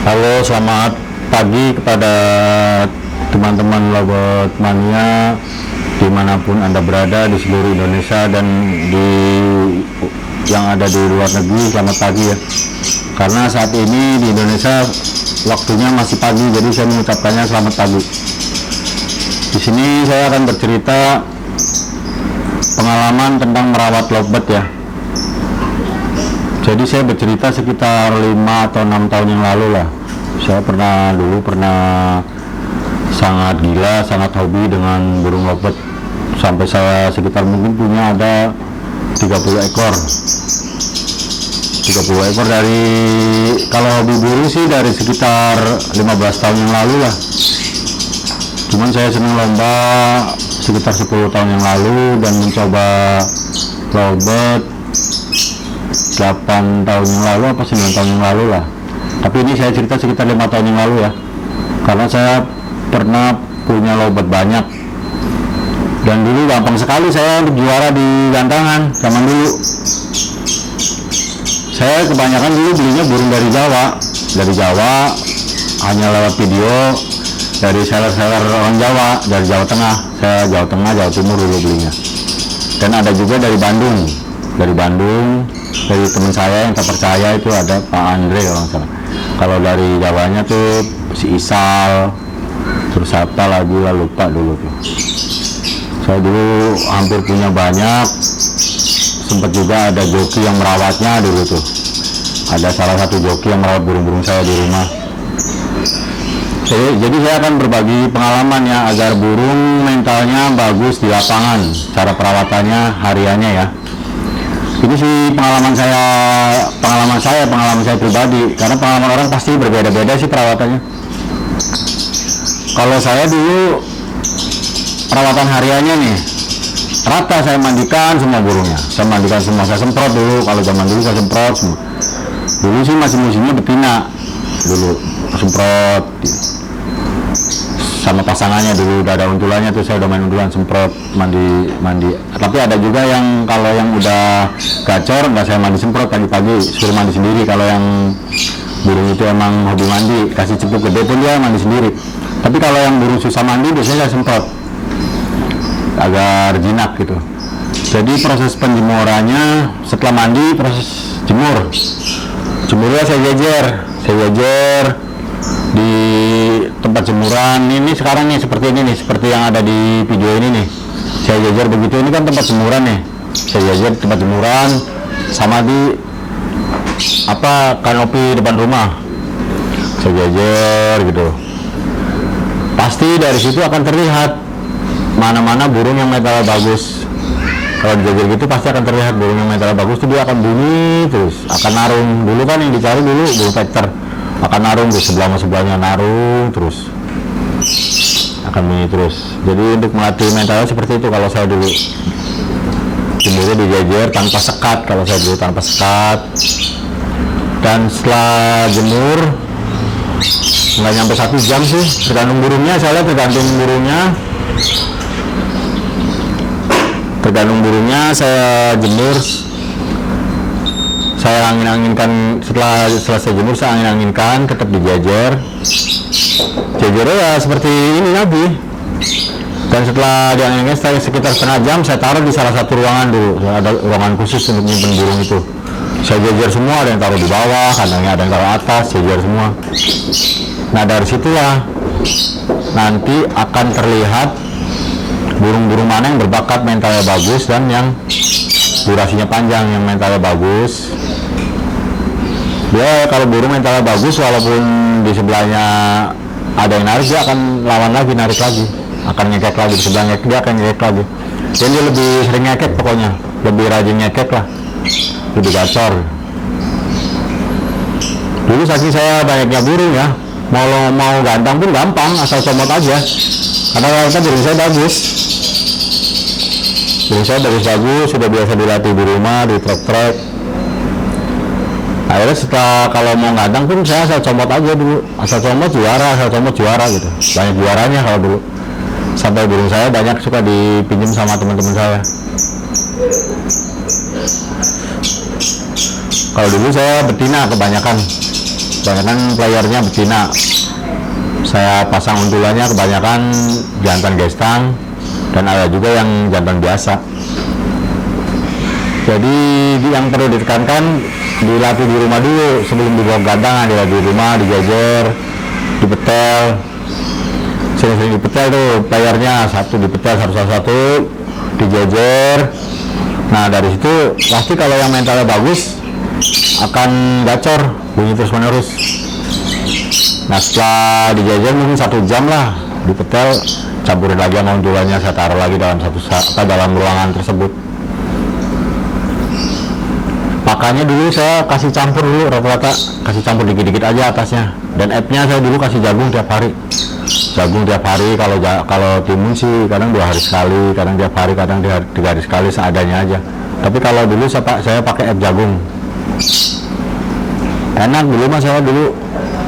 Halo, selamat pagi kepada teman-teman Lovebird Mania dimanapun Anda berada di seluruh Indonesia dan yang ada di luar negeri. Selamat pagi ya, karena saat ini di Indonesia waktunya masih pagi, jadi saya mengucapkannya selamat pagi. Di sini saya akan bercerita pengalaman tentang merawat lovebird ya. Jadi saya bercerita sekitar 5 atau 6 tahun yang lalu lah. Saya pernah sangat gila, sangat hobi dengan burung lovebird. Sampai saya sekitar mungkin punya ada 30 ekor. 30 ekor dari, kalau hobi burung sih dari sekitar 15 tahun yang lalu lah. Cuman saya senang lomba sekitar 10 tahun yang lalu dan mencoba lovebird 8 tahun yang lalu apa 9 tahun yang lalu lah. Tapi ini saya cerita sekitar 5 tahun yang lalu ya, karena saya pernah punya lovebird banyak dan dulu gampang sekali saya untuk juara di gantangan. Zaman dulu saya kebanyakan dulu belinya burung dari Jawa hanya lewat video dari seller-seller orang Jawa, dari Jawa Tengah. Saya Jawa Tengah, Jawa Timur dulu belinya, dan ada juga dari Bandung, dari teman saya yang terpercaya itu ada Pak Andre kalau nggak salah. Kalau dari Jawanya tuh si Isal, terus siapa lagi lah, lupa dulu tuh. Saya dulu hampir punya banyak, sempat juga ada joki yang merawatnya dulu tuh. Ada salah satu joki yang merawat burung-burung saya di rumah. Jadi saya akan berbagi pengalaman ya, agar burung mentalnya bagus di lapangan, cara perawatannya hariannya ya. Ini sih pengalaman saya pribadi, karena pengalaman orang pasti berbeda-beda sih perawatannya. Kalau saya dulu perawatan hariannya nih, rata saya mandikan semua burungnya. Saya mandikan semua, saya semprot dulu. Kalau zaman dulu saya semprot semua. Dulu sih masih musimnya betina, dulu semprot sama pasangannya. Dulu udah ada untulannya tuh, saya udah main untulan, semprot, mandi. Tapi ada juga yang kalau yang udah gacor nggak saya mandi semprot, pagi-pagi suruh mandi sendiri. Kalau yang burung itu emang hobi mandi, kasih cipuk gede pun dia mandi sendiri. Tapi kalau yang burung susah mandi biasanya saya semprot agar jinak gitu. Jadi proses penjemurannya setelah mandi, proses jemurnya saya jejer di tempat jemuran. Ini sekarang nih seperti ini nih, seperti yang ada di video ini nih, saya jejer begitu. Ini kan tempat jemuran nih, saya jejer tempat jemuran sama di kanopi depan rumah, saya jejer gitu. Pasti dari situ akan terlihat mana-mana burung yang mentalnya bagus. Kalau dijejer gitu pasti akan terlihat burung yang mentalnya bagus tuh, dia akan bunyi terus, akan narung. Dulu kan yang dicari dulu burung vector, akan narung di sebelahnya narung terus, akan bunyi terus. Jadi untuk melatih mentalnya seperti itu kalau saya dulu. Jemurnya dijejer tanpa sekat, kalau saya dulu tanpa sekat. Dan setelah jemur nggak nyampe 1 jam sih, tergantung burungnya. Tergantung burungnya saya jemur, saya angin-anginkan. Setelah selesai jemur saya angin-anginkan, tetap dijejer. Jejernya ya seperti ini lagi. Dan setelah diangin-anginkan sekitar setengah jam, saya taruh di salah satu ruangan dulu. Ada ruangan khusus untuk menyimpan burung itu. Saya jejer semua, ada yang taruh di bawah, kandangnya ada yang taruh atas, jejer semua. Nah dari situlah nanti akan terlihat burung-burung mana yang berbakat mentalnya bagus dan yang durasinya panjang, yang mentalnya bagus. Dia kalau burung mentalnya bagus, walaupun di sebelahnya ada yang narik, dia akan lawan lagi, narik lagi, akan ngekek lagi. Di sebelah ngekek, dia akan ngekek lagi. Jadi dia lebih sering ngekek, pokoknya lebih rajin ngekek lah, lebih gacor. Dulu saking saya banyaknya burung ya, mau gantang pun gampang, asal comot aja. Karena ternyata burung saya bagus. Burung saya bagus, sudah biasa dilatih di rumah, di trek-trek. Akhirnya setelah kalau mau gantang pun saya asal comot aja dulu. Asal comot juara gitu. Banyak juaranya kalau dulu. Sampai burung saya banyak suka dipinjam sama teman-teman saya. Kalau dulu saya betina kebanyakan. kebanyakan playernya betina. Saya pasang untulannya kebanyakan jantan gestang dan ada juga yang jantan biasa. Jadi yang perlu ditekankan, dilatih di rumah dulu sebelum dibawa ke gantangan. Dilatih di rumah, dijajar, dipetel, sering-sering dipetel tuh playernya, satu dipetel satu-satu, dijajar. Nah dari situ pasti kalau yang mentalnya bagus akan gacor, bunyi terus menerus. Nah setelah dijajar mungkin 1 jam lah, dipetel, campurin lagi sama untulannya, saya taruh lagi dalam dalam ruangan tersebut. Pakannya dulu saya kasih campur dulu, rata-rata kasih campur dikit-dikit aja atasnya. Dan app-nya saya dulu kasih jagung tiap hari. Jagung tiap hari, kalau timun sih kadang 2 hari sekali, kadang tiap hari, kadang 3 hari sekali, seadanya aja. Tapi kalau dulu saya pakai app jagung. Enak dulu mas, saya dulu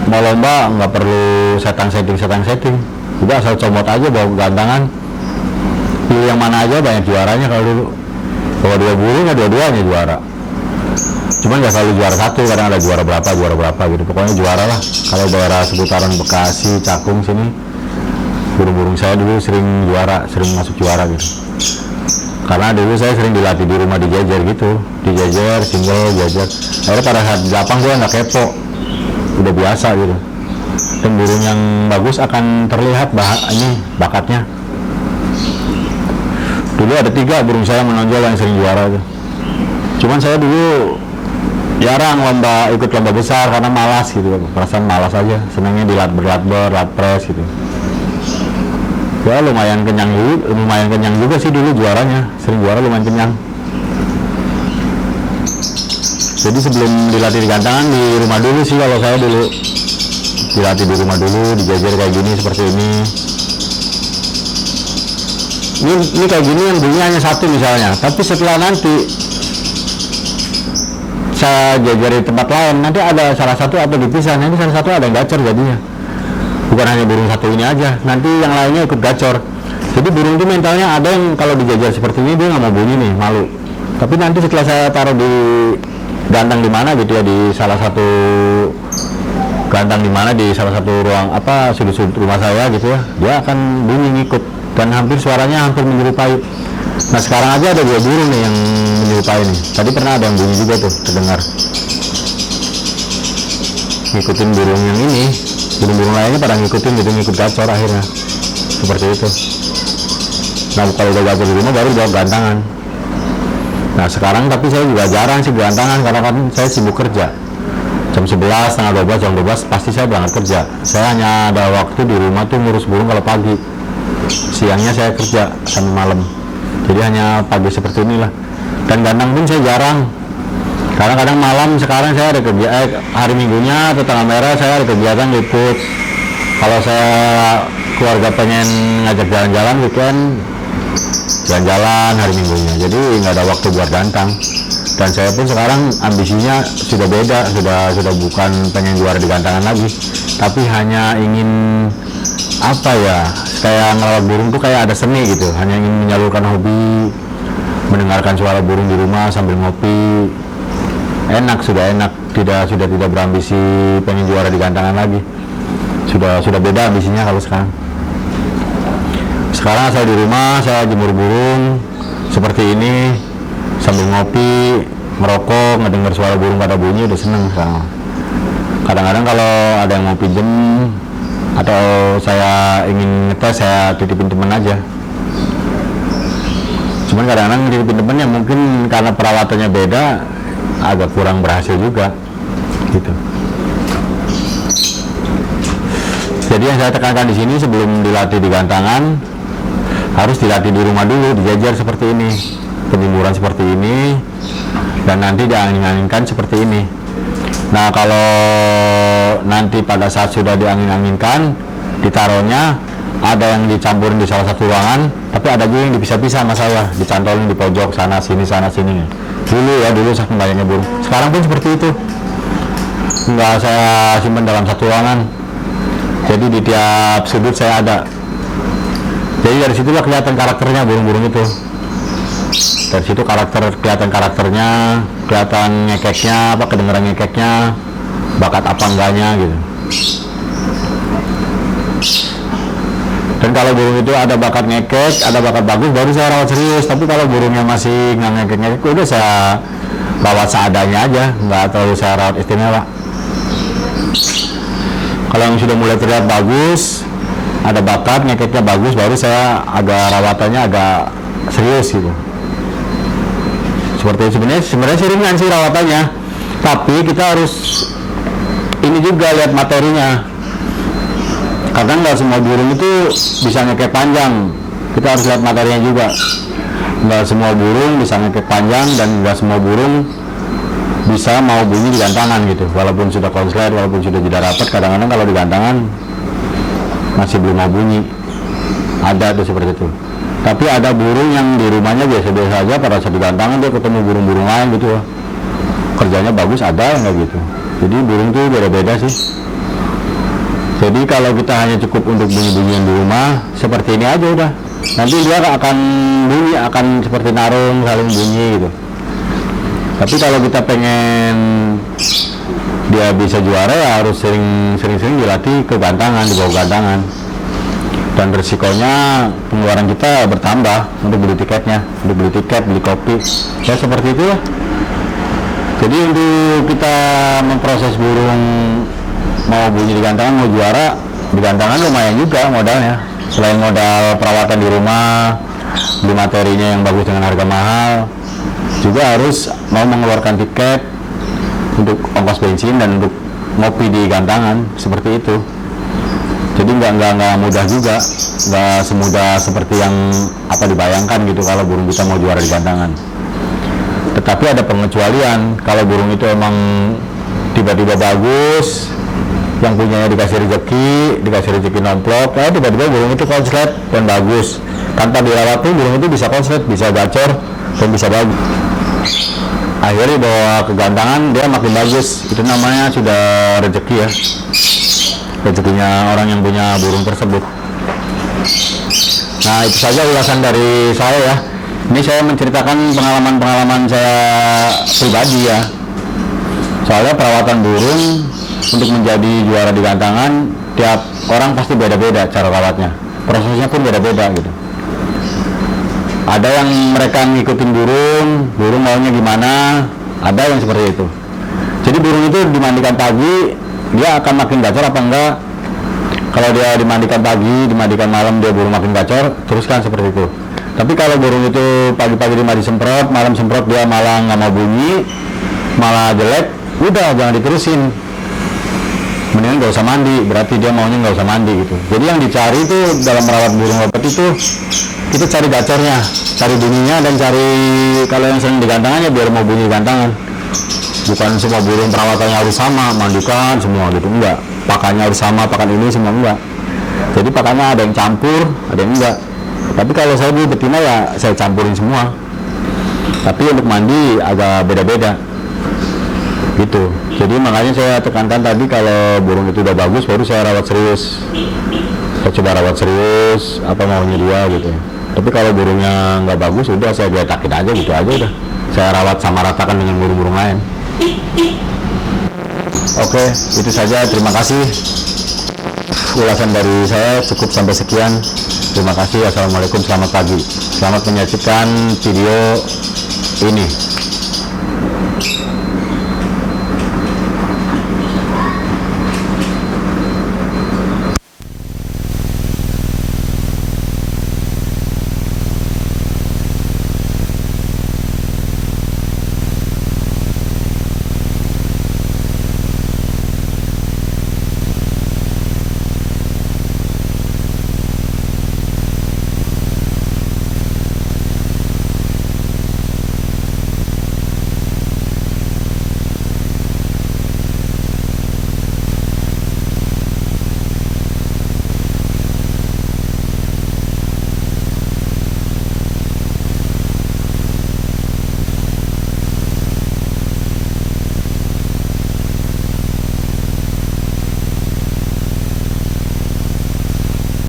mau lomba nggak perlu setting, udah asal comot aja bawa gantangan, pilih yang mana aja banyak juaranya. Kalau dulu bawa 2 burung ya dua-duanya juara, cuman nggak selalu juara 1, kadang ada juara berapa gitu, pokoknya juara lah. Kalau daerah seputaran Bekasi, Cakung sini, burung-burung saya dulu sering juara, sering masuk juara gitu, karena dulu saya sering dilatih di rumah, dijajar gitu, dijajar single jajar. Akhirnya pada saat di lapang gue nggak kepo, udah biasa gitu. Dan burung yang bagus akan terlihat bakatnya. Dulu ada 3 burung saya menonjol yang sering juara tuh. Cuman saya dulu jarang ikut lomba besar karena malas gitu, perasaan malas aja, senangnya lat pres gitu. Ya lumayan kenyang juga sih dulu juaranya, sering juara lumayan kenyang. Jadi sebelum dilatih di gantangan, di rumah dulu sih kalau saya dulu. Dilatih di rumah dulu, dijajar kayak gini, seperti ini. Ini kayak gini yang bunyinya hanya 1 misalnya, tapi setelah nanti saya jajar di tempat lain, nanti ada salah satu atau dipisah, nanti salah satu ada yang gacor jadinya. Bukan hanya burung 1 ini aja, nanti yang lainnya ikut gacor. Jadi burung itu mentalnya ada yang kalau dijajar seperti ini dia nggak mau bunyi nih, malu. Tapi nanti setelah saya taruh di gantang di mana gitu ya, di salah satu gantang di mana, di salah satu ruang sudut-sudut rumah saya gitu ya, dia akan bunyi ngikut dan suaranya hampir menyerupai. Nah sekarang aja ada 2 burung nih yang menyerupai nih. Tadi pernah ada yang bunyi juga tuh terdengar, ngikutin burung yang ini. Burung-burung lainnya pada ngikutin gitu, ngikut gacor akhirnya seperti itu. Nah kalau udah gacor di rumah baru bawa gantangan. Nah sekarang tapi saya juga jarang sih gantangan karena kan saya sibuk kerja. Jam 11, setengah 12, jam 12 pasti saya berangkat kerja. Saya hanya ada waktu di rumah tuh ngurus burung kalau pagi. Siangnya saya kerja sampai malam. Jadi hanya pagi seperti inilah. Dan gantang pun saya jarang. Kadang-kadang malam sekarang saya ada kerja, hari minggunya atau tanggal merah saya ada kegiatan liput. Kalau saya keluarga pengen ngajak jalan-jalan weekend, jalan-jalan hari minggunya. Jadi nggak ada waktu buat gantang. Dan saya pun sekarang ambisinya sudah beda, sudah bukan pengen juara di gantangan lagi, tapi hanya ingin kayak ngelawat burung tuh kayak ada seni gitu, hanya ingin menyalurkan hobi, mendengarkan suara burung di rumah sambil ngopi. Sudah enak, sudah tidak berambisi pengen juara di gantangan lagi. Sudah beda ambisinya kalau sekarang. Sekarang saya di rumah, saya jemur burung seperti ini sambil ngopi, merokok, ngedenger suara burung pada bunyi, udah seneng sekarang. Kadang-kadang kalau ada yang mau pinjem atau saya ingin ngetes, saya titipin temen aja. Cuman kadang-kadang titipin temen yang mungkin karena perawatannya beda, agak kurang berhasil juga gitu. Jadi yang saya tekankan di sini, sebelum dilatih di gantangan harus dilatih di rumah dulu, dijajar seperti ini, penjemuran seperti ini, dan nanti diangin-anginkan seperti ini. Nah kalau nanti pada saat sudah diangin-anginkan, ditaruhnya ada yang dicampurin di salah satu ruangan, tapi ada juga yang dipisah-pisah sama saya, dicantolin di pojok sana sini dulu saking banyaknya burung. Sekarang pun seperti itu, nggak saya simpan dalam satu ruangan, jadi di tiap sudut saya ada. Jadi dari situlah kelihatan karakternya burung-burung itu. Dari situ kelihatan karakternya, kelihatan ngekeknya, kedengeran ngekeknya. bakat apa enggaknya gitu. Dan kalau burung itu ada bakat ngekek, ada bakat bagus, baru saya rawat serius. Tapi kalau burungnya masih nggak ngekek-ngekek, udah saya rawat seadanya aja, nggak terlalu saya rawat istimewa. Kalau yang sudah mulai terlihat bagus, ada bakat, ngekeknya bagus, baru saya agak rawatannya agak serius gitu. Seperti itu. Sebenarnya sih ringan sih rawatannya, tapi kita harus ini juga lihat materinya. Kadang nggak semua burung itu bisa ngekek panjang, kita harus lihat materinya juga. Nggak semua burung bisa ngekek panjang, dan nggak semua burung bisa mau bunyi di gantangan gitu. Walaupun sudah konslet, walaupun sudah jeda rapat, kadang-kadang kalau di gantangan masih belum mau bunyi. Ada tuh seperti itu. Tapi ada burung yang di rumahnya biasa-biasa aja, pada saat di gantangan dia ketemu burung-burung lain gitu ya. Kerjanya bagus, ada nggak gitu. Jadi burung tuh beda-beda sih. Jadi kalau kita hanya cukup untuk bunyi-bunyian di rumah, seperti ini aja udah. Nanti dia akan bunyi, akan seperti narung, saling bunyi gitu. Tapi kalau kita pengen dia bisa juara, ya harus sering-sering dilatih ke gantangan, di bawah gantangan. Dan resikonya pengeluaran kita bertambah untuk beli tiketnya, untuk beli tiket, beli kopi, ya seperti itu ya. Jadi untuk kita memproses burung mau bunyi di gantangan, mau juara di gantangan, lumayan juga modalnya. Selain modal perawatan di rumah, beli materinya yang bagus dengan harga mahal, juga harus mau mengeluarkan tiket untuk ongkos bensin dan untuk ngopi di gantangan, seperti itu. Jadi nggak mudah juga, nggak semudah seperti yang apa dibayangkan gitu kalau burung kita mau juara di gantangan. Tetapi ada pengecualian, kalau burung itu emang tiba-tiba bagus, yang punyanya dikasih rezeki nomplok, ya tiba-tiba burung itu konslet dan bagus. Tanpa dirawat pun burung itu bisa konslet, bisa gacor, dan bisa bagus. Akhirnya dibawa ke gantangan, dia makin bagus. Itu namanya sudah rezeki ya. Rezekinya orang yang punya burung tersebut. Nah, itu saja ulasan dari saya ya. Ini saya menceritakan pengalaman-pengalaman saya pribadi ya. Soalnya perawatan burung untuk menjadi juara di gantangan, tiap orang pasti beda-beda cara rawatnya. Prosesnya pun beda-beda gitu. Ada yang mereka ngikutin burung maunya gimana, ada yang seperti itu. Jadi burung itu dimandikan pagi, dia akan makin gacor apa enggak. Kalau dia dimandikan pagi, dimandikan malam, dia burung makin gacor, teruskan seperti itu. Tapi kalau burung itu pagi-pagi dimandi semprot, malam semprot, dia malah nggak mau bunyi, malah jelek, udah jangan diterusin. Mendingan nggak usah mandi, berarti dia maunya nggak usah mandi gitu. Jadi yang dicari itu dalam merawat burung obat itu, kita cari gacornya, cari bunyinya, dan cari kalau yang sering digantangannya biar mau bunyi gantangan. Bukan semua burung perawatannya harus sama, mandikan semua gitu, enggak. Pakannya harus sama, pakan ini semua enggak. Jadi pakannya ada yang campur, ada yang enggak. Tapi kalau saya beli betina ya saya campurin semua. Tapi untuk mandi agak beda-beda gitu. Jadi makanya saya tekankan tadi, kalau burung itu udah bagus baru saya rawat serius. Saya coba rawat serius, apa maunya dia gitu. Tapi kalau burungnya nggak bagus, udah saya getakin aja gitu aja udah. Saya rawat sama ratakan dengan burung-burung lain. Oke, itu saja. Terima kasih. Ulasan dari saya cukup sampai sekian. Terima kasih. Assalamualaikum, selamat pagi. Selamat menyaksikan video ini.